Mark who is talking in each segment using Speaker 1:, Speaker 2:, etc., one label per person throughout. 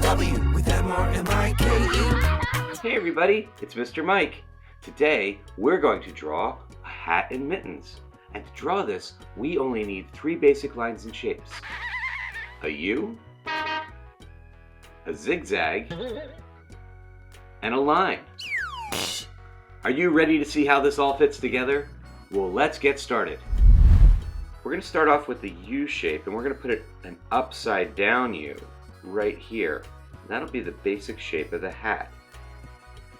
Speaker 1: W with MRMIKE.
Speaker 2: Hey everybody, it's Mr. Mike. Today we're going to draw a hat and mittens. And to draw this, we only need 3 basic lines and shapes. A U, a zigzag, and a line. Are you ready to see how this all fits together? Well, let's get started. We're going to start off with the U shape, and we're going to put an upside down U right here. And that'll be the basic shape of the hat.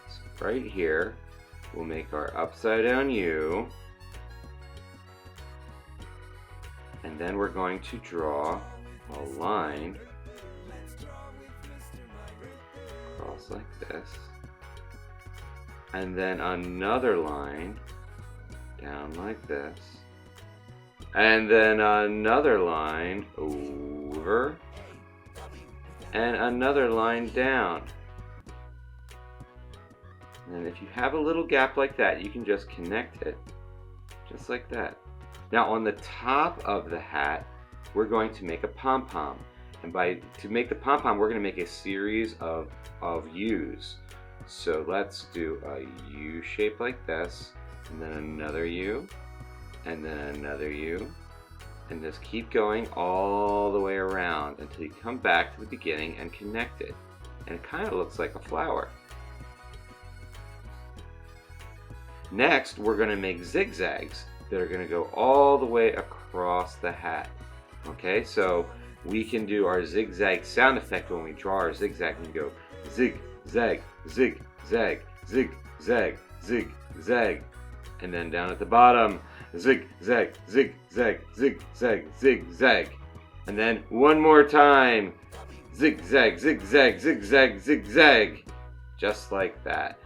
Speaker 2: So right here, we'll make our upside down U. And then we're going to draw a line across like this. And then another line down like this. And then another line over. And another line down. And if you have a little gap like that, you can just connect it just like that. Now on the top of the hat, we're going to make a pom-pom. And to make the pom-pom, we're going to make a series of U's. So let's do a U shape like this, and then another U, and then another U, and just keep going all the way around until you come back to the beginning and connect it. And it kind of looks like a flower. Next, we're going to make zigzags that are going to go all the way across the hat. Okay, so we can do our zigzag sound effect when we draw our zigzag. We go zig, zag, zig, zag, zig, zag, zig, zag. And then down at the bottom, zig, zag, zig, zag, zig, zag, zig, zag. And then one more time, zig, zag, zig, zag, zig, zag, zig, zag. Just like that.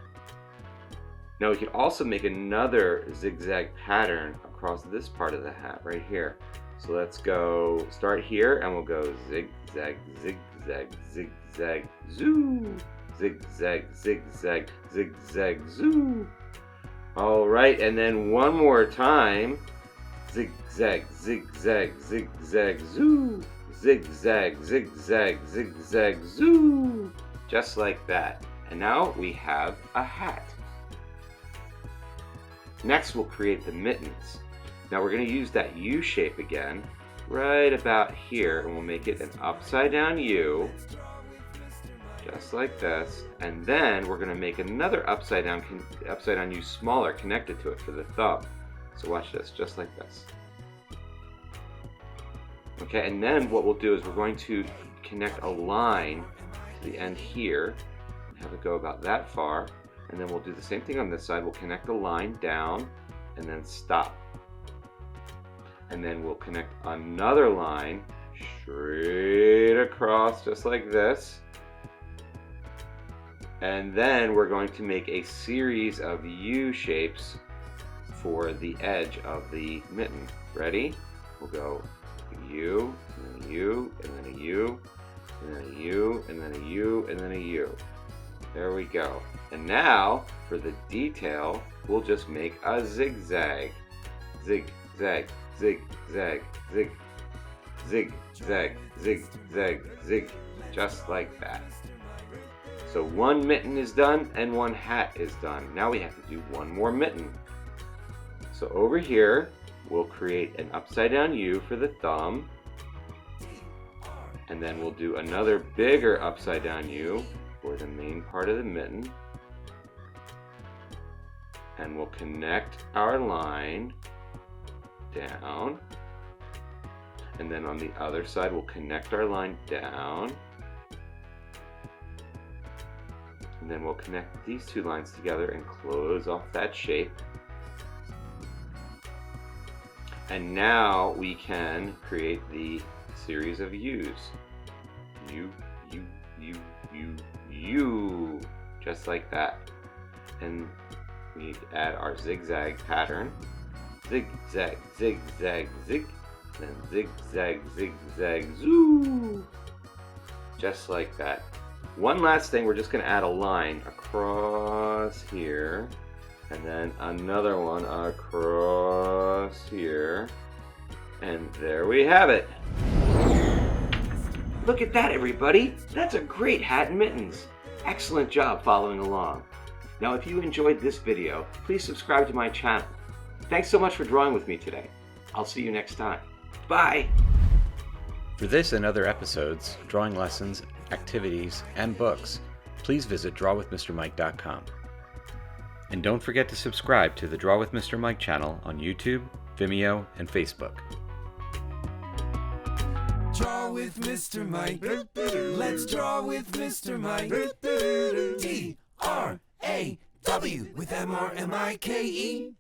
Speaker 2: Now we could also make another zigzag pattern across this part of the hat right here. So let's go start here and we'll go zigzag, zigzag, zigzag, zoo. Zigzag, zigzag, zigzag, zoo. All right, and then one more time. Zigzag, zigzag, zigzag, zoo. Zigzag, zigzag, zigzag, zoo. Just like that. And now we have a hat. Next, we'll create the mittens. Now we're going to use that U shape again, right about here, and we'll make it an upside down U, just like this. And then we're going to make another upside down U smaller, connected to it for the thumb. So watch this, just like this. Okay, and then what we'll do is we're going to connect a line to the end here, and have it go about that far. And then we'll do the same thing on this side. We'll connect the line down and then stop. And then we'll connect another line straight across just like this. And then we're going to make a series of U shapes for the edge of the mitten. Ready? We'll go U, and then a U, and then a U, and then a U, and then a U, and then a U. There we go. And now, for the detail, we'll just make a zigzag. Zig, zag, zig, zag, zig, zig, zag, zig, zag, zig, just like that. So one mitten is done and one hat is done. Now we have to do one more mitten. So over here, we'll create an upside down U for the thumb. And then we'll do another bigger upside down U for the main part of the mitten. And we'll connect our line down. And then on the other side, we'll connect our line down. And then we'll connect these two lines together and close off that shape. And now we can create the series of U's. U, U, U, U, U, just like that. And we need to add our zigzag pattern. Zigzag, zigzag, zig, then zigzag, zigzag, zoo. Just like that. One last thing, we're just going to add a line across here, and then another one across here, and there we have it. Look at that, everybody. That's a great hat and mittens. Excellent job following along. Now, if you enjoyed this video, please subscribe to my channel. Thanks so much for drawing with me today. I'll see you next time. Bye.
Speaker 1: For this and other episodes, drawing lessons, activities, and books, please visit drawwithmrmike.com. And don't forget to subscribe to the Draw with Mr. Mike channel on YouTube, Vimeo, and Facebook.
Speaker 3: Draw with Mr. Mike. Let's draw with Mr. Mike. D-R-A-W with M-R-M-I-K-E.